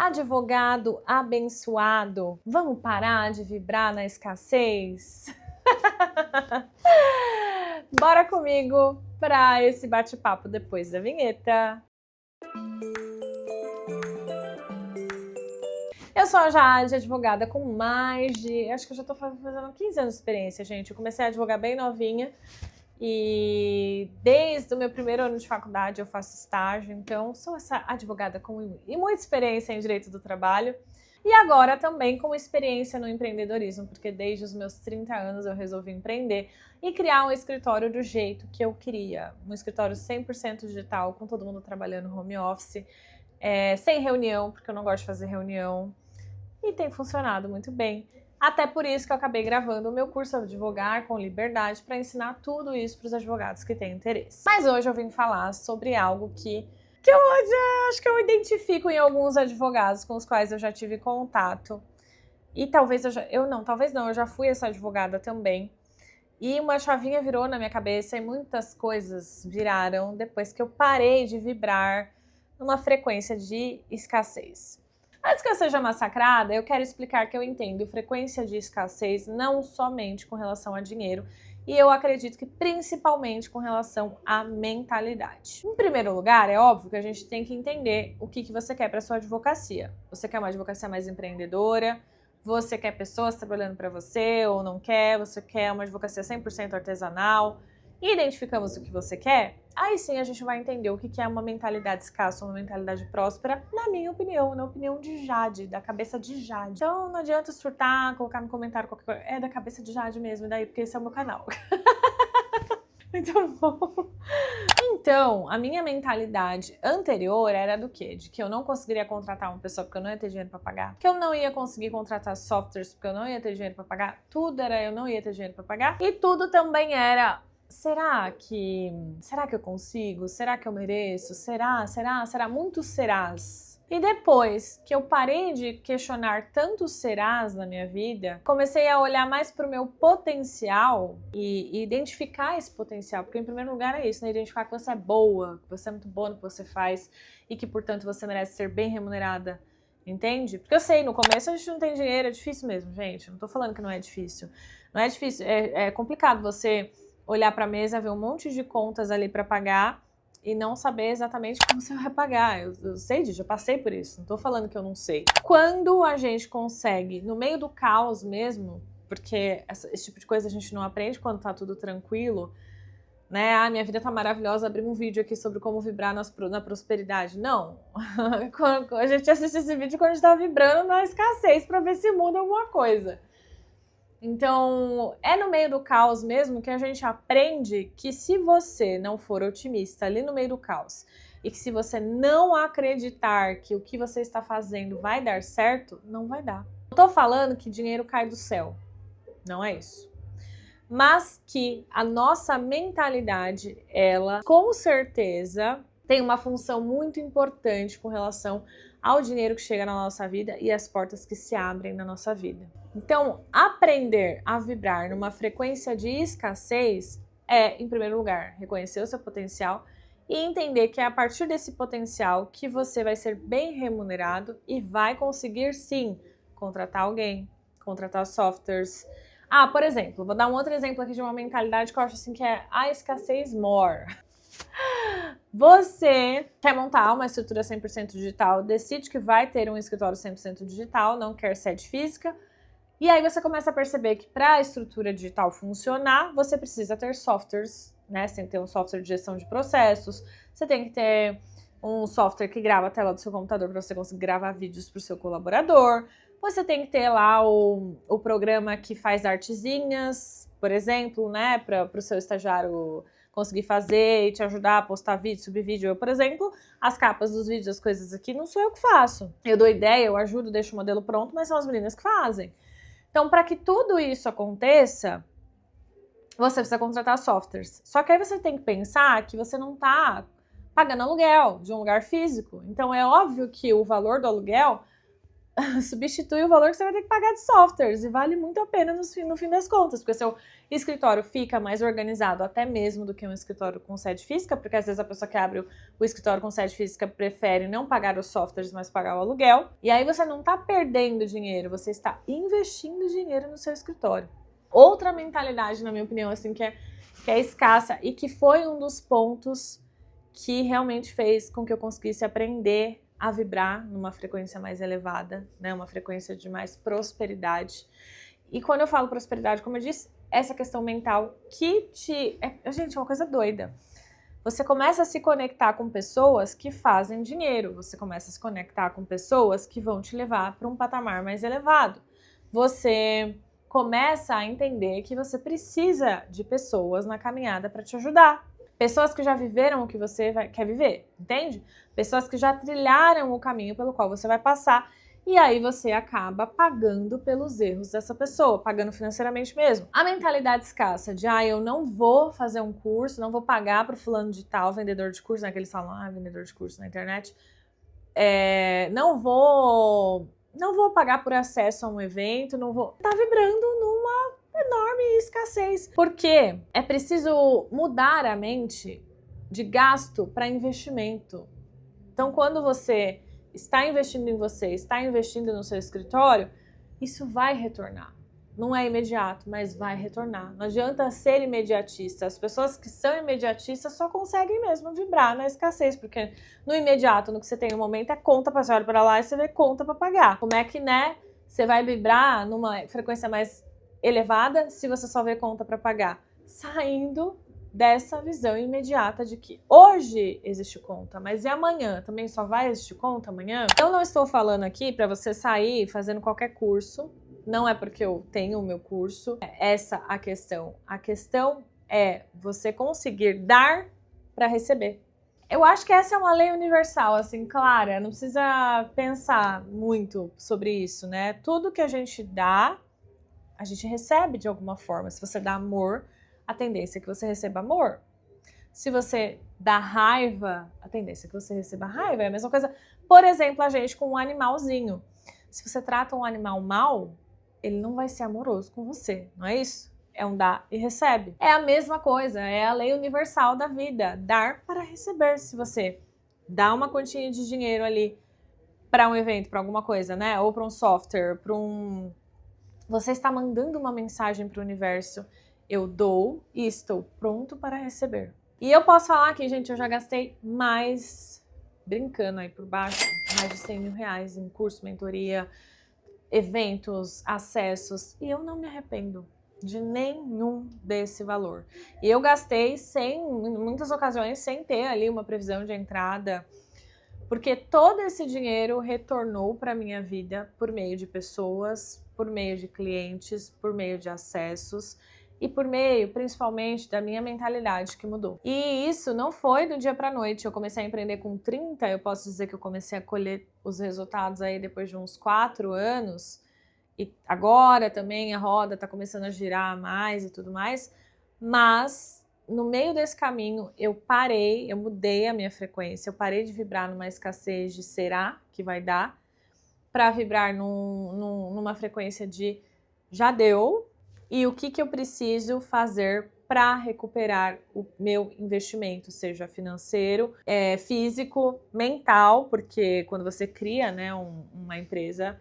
Advogado abençoado, vamos parar de vibrar na escassez? Bora comigo para esse bate-papo depois da vinheta. Eu sou a Jade, advogada com acho que eu já tô fazendo 15 anos de experiência, gente. Eu comecei a advogar bem novinha e desde o meu primeiro ano de faculdade eu faço estágio, então sou essa advogada com muita experiência em direito do trabalho e agora também com experiência no empreendedorismo, porque desde os meus 30 anos eu resolvi empreender e criar um escritório do jeito que eu queria, um escritório 100% digital, com todo mundo trabalhando home office, sem reunião, porque eu não gosto de fazer reunião. E tem funcionado muito bem. Até por isso que eu acabei gravando o meu curso Advogar com Liberdade para ensinar tudo isso para os advogados que têm interesse. Mas hoje eu vim falar sobre algo que eu acho que eu identifico em alguns advogados com os quais eu já tive contato. E talvez eu já fui essa advogada também. E uma chavinha virou na minha cabeça e muitas coisas viraram depois que eu parei de vibrar numa frequência de escassez. Antes que eu seja massacrada, eu quero explicar que eu entendo frequência de escassez não somente com relação a dinheiro, e eu acredito que principalmente com relação à mentalidade. Em primeiro lugar, é óbvio que a gente tem que entender o que você quer para sua advocacia. Você quer uma advocacia mais empreendedora? Você quer pessoas trabalhando para você ou não quer? Você quer uma advocacia 100% artesanal? Identificamos o que você quer? Aí sim a gente vai entender o que é uma mentalidade escassa, uma mentalidade próspera, na minha opinião, na opinião de Jade, da cabeça de Jade. Então não adianta surtar, colocar no comentário qualquer coisa, é da cabeça de Jade mesmo, daí porque esse é o meu canal. Muito bom. Então, a minha mentalidade anterior era do quê? De que eu não conseguiria contratar uma pessoa porque eu não ia ter dinheiro para pagar, que eu não ia conseguir contratar softwares porque eu não ia ter dinheiro para pagar, tudo era eu não ia ter dinheiro para pagar, e tudo também era será que eu consigo? Será que eu mereço? Será? Muitos serás. E depois que eu parei de questionar tantos serás na minha vida, comecei a olhar mais para o meu potencial e identificar esse potencial, porque em primeiro lugar é isso, né? Identificar que você é boa, que você é muito boa no que você faz e que, portanto, você merece ser bem remunerada. Entende? Porque eu sei, no começo a gente não tem dinheiro, é difícil mesmo, gente. Não tô falando que não é difícil. Não é difícil, é complicado você olhar para a mesa, ver um monte de contas ali para pagar e não saber exatamente como você vai pagar. Eu sei disso, eu passei por isso, não tô falando que eu não sei. Quando a gente consegue, no meio do caos mesmo, porque esse tipo de coisa a gente não aprende quando tá tudo tranquilo, né? Ah, minha vida tá maravilhosa, abri um vídeo aqui sobre como vibrar na prosperidade. Não. A gente assiste esse vídeo quando a gente tá vibrando na escassez para ver se muda alguma coisa. Então, é no meio do caos mesmo que a gente aprende que se você não for otimista ali no meio do caos e que se você não acreditar que o que você está fazendo vai dar certo, não vai dar. Não tô falando que dinheiro cai do céu, não é isso. Mas que a nossa mentalidade, ela com certeza tem uma função muito importante com relação ao dinheiro que chega na nossa vida e as portas que se abrem na nossa vida. Então, aprender a vibrar numa frequência de escassez é, em primeiro lugar, reconhecer o seu potencial e entender que é a partir desse potencial que você vai ser bem remunerado e vai conseguir, sim, contratar alguém, contratar softwares. Ah, por exemplo, vou dar um outro exemplo aqui de uma mentalidade que eu acho assim que é a escassez more. Você quer montar uma estrutura 100% digital, decide que vai ter um escritório 100% digital, não quer sede física, e aí você começa a perceber que para a estrutura digital funcionar, você precisa ter softwares, né? Você tem que ter um software de gestão de processos, você tem que ter um software que grava a tela do seu computador para você conseguir gravar vídeos para o seu colaborador, você tem que ter lá o programa que faz artezinhas, por exemplo, né? Para o seu estagiário conseguir fazer e te ajudar a postar vídeo, subir vídeo. Eu, por exemplo, as capas dos vídeos, as coisas aqui, não sou eu que faço. Eu dou ideia, eu ajudo, deixo o modelo pronto, mas são as meninas que fazem. Então, para que tudo isso aconteça, você precisa contratar softwares. Só que aí você tem que pensar que você não está pagando aluguel de um lugar físico. Então, é óbvio que o valor do aluguel substitui o valor que você vai ter que pagar de softwares e vale muito a pena no fim das contas, porque seu escritório fica mais organizado até mesmo do que um escritório com sede física, porque às vezes a pessoa que abre o escritório com sede física prefere não pagar os softwares, mas pagar o aluguel. E aí você não está perdendo dinheiro, você está investindo dinheiro no seu escritório. Outra mentalidade, na minha opinião, assim, que é escassa e que foi um dos pontos que realmente fez com que eu conseguisse aprender a vibrar numa frequência mais elevada, né? Uma frequência de mais prosperidade. E quando eu falo prosperidade, como eu disse, essa questão mental que gente, é uma coisa doida. Você começa a se conectar com pessoas que fazem dinheiro, você começa a se conectar com pessoas que vão te levar para um patamar mais elevado. Você começa a entender que você precisa de pessoas na caminhada para te ajudar. Pessoas que já viveram o que você quer viver, entende? Pessoas que já trilharam o caminho pelo qual você vai passar. E aí você acaba pagando pelos erros dessa pessoa, pagando financeiramente mesmo. A mentalidade escassa de, eu não vou fazer um curso, não vou pagar para o fulano de tal, vendedor de curso, né? Que eles falam, vendedor de curso na internet. Não vou pagar por acesso a um evento, não vou... Tá vibrando numa enorme escassez. Porque é preciso mudar a mente de gasto para investimento. Então, quando você está investindo em você, está investindo no seu escritório, isso vai retornar. Não é imediato, mas vai retornar. Não adianta ser imediatista. As pessoas que são imediatistas só conseguem mesmo vibrar na escassez, porque no imediato, no que você tem no momento, é conta para você olhar para lá e você vê conta para pagar. Como é que, você vai vibrar numa frequência mais elevada se você só vê conta para pagar? Saindo dessa visão imediata de que hoje existe conta, mas e amanhã? Também só vai existir conta amanhã? Eu não estou falando aqui para você sair fazendo qualquer curso, não é porque eu tenho o meu curso, é essa a questão. A questão é você conseguir dar para receber. Eu acho que essa é uma lei universal, assim, clara, não precisa pensar muito sobre isso, né? Tudo que a gente dá, a gente recebe de alguma forma. Se você dá amor, a tendência é que você receba amor. Se você dá raiva, a tendência é que você receba raiva. É a mesma coisa, por exemplo, a gente com um animalzinho. Se você trata um animal mal, ele não vai ser amoroso com você, não é isso? É um dar e recebe. É a mesma coisa, é a lei universal da vida. Dar para receber. Se você dá uma quantia de dinheiro ali para um evento, para alguma coisa, né? Ou para um software, você está mandando uma mensagem para o universo. Eu dou e estou pronto para receber. E eu posso falar que, gente, eu já gastei brincando aí por baixo, mais de 100 mil reais em curso, mentoria, eventos, acessos. E eu não me arrependo de nenhum desse valor. E eu gastei em muitas ocasiões, sem ter ali uma previsão de entrada, porque todo esse dinheiro retornou para a minha vida por meio de pessoas, por meio de clientes, por meio de acessos, e por meio, principalmente, da minha mentalidade que mudou. E isso não foi do dia para a noite. Eu comecei a empreender com 30, eu posso dizer que eu comecei a colher os resultados aí depois de uns 4 anos. E agora também a roda tá começando a girar mais e tudo mais. Mas, no meio desse caminho, eu mudei a minha frequência. Eu parei de vibrar numa escassez de será que vai dar, para vibrar numa frequência de já deu. E o que eu preciso fazer para recuperar o meu investimento, seja financeiro, físico, mental, porque quando você cria, né, uma empresa,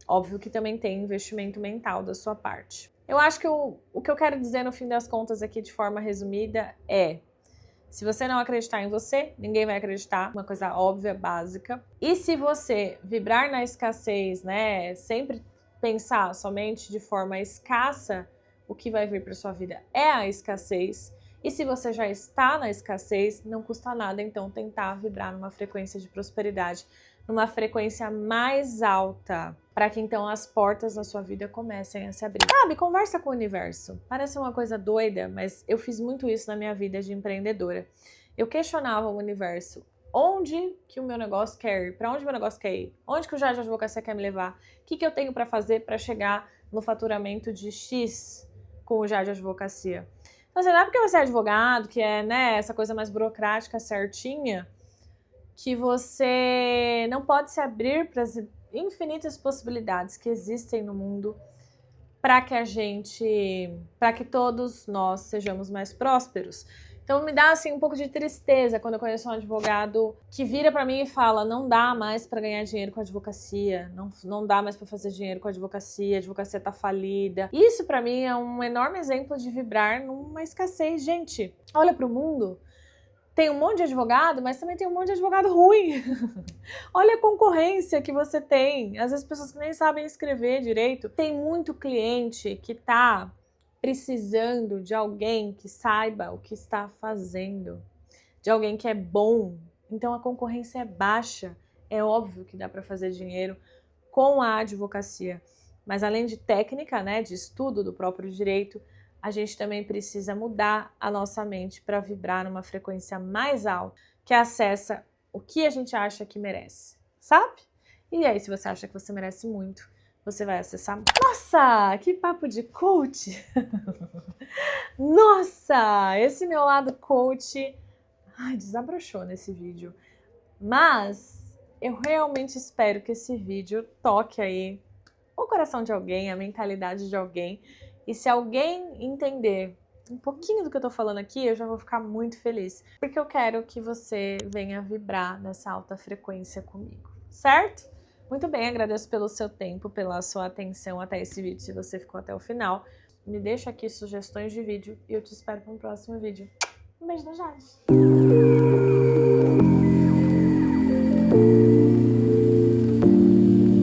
óbvio que também tem investimento mental da sua parte. Eu acho que o que eu quero dizer no fim das contas aqui de forma resumida é: se você não acreditar em você, ninguém vai acreditar, uma coisa óbvia, básica. E se você vibrar na escassez, né, sempre pensar somente de forma escassa, o que vai vir para sua vida é a escassez. E se você já está na escassez, não custa nada então tentar vibrar numa frequência de prosperidade, numa frequência mais alta, para que então as portas da sua vida comecem a se abrir. Sabe, conversa com o universo. Parece uma coisa doida, mas eu fiz muito isso na minha vida de empreendedora. Eu questionava o universo. Onde que o meu negócio quer ir? Para onde o meu negócio quer ir? Onde que o Jardim Advocacia quer me levar? O que eu tenho para fazer para chegar no faturamento de X com o Jardim Advocacia? Então, não é porque você é advogado, que é, né, essa coisa mais burocrática certinha, que você não pode se abrir infinitas possibilidades que existem no mundo para que todos nós sejamos mais prósperos. Então me dá assim um pouco de tristeza quando eu conheço um advogado que vira para mim e fala: não dá mais para ganhar dinheiro com a advocacia, não dá mais para fazer dinheiro com a advocacia tá falida. Isso para mim é um enorme exemplo de vibrar numa escassez. Gente, olha para o mundo. Tem um monte de advogado, mas também tem um monte de advogado ruim. Olha a concorrência que você tem. Às vezes pessoas que nem sabem escrever direito. Tem muito cliente que tá precisando de alguém que saiba o que está fazendo, de alguém que é bom. Então a concorrência é baixa. É óbvio que dá para fazer dinheiro com a advocacia. Mas além de técnica, né, de estudo do próprio direito, a gente também precisa mudar a nossa mente para vibrar numa frequência mais alta, que acessa o que a gente acha que merece, sabe? E aí, se você acha que você merece muito, você vai acessar... Nossa, que papo de coach! Nossa, esse meu lado coach... Ai, desabrochou nesse vídeo. Mas eu realmente espero que esse vídeo toque aí o coração de alguém, a mentalidade de alguém. E se alguém entender um pouquinho do que eu tô falando aqui, eu já vou ficar muito feliz. Porque eu quero que você venha vibrar nessa alta frequência comigo, certo? Muito bem, agradeço pelo seu tempo, pela sua atenção até esse vídeo, se você ficou até o final. Me deixa aqui sugestões de vídeo e eu te espero para um próximo vídeo. Um beijo da Jade!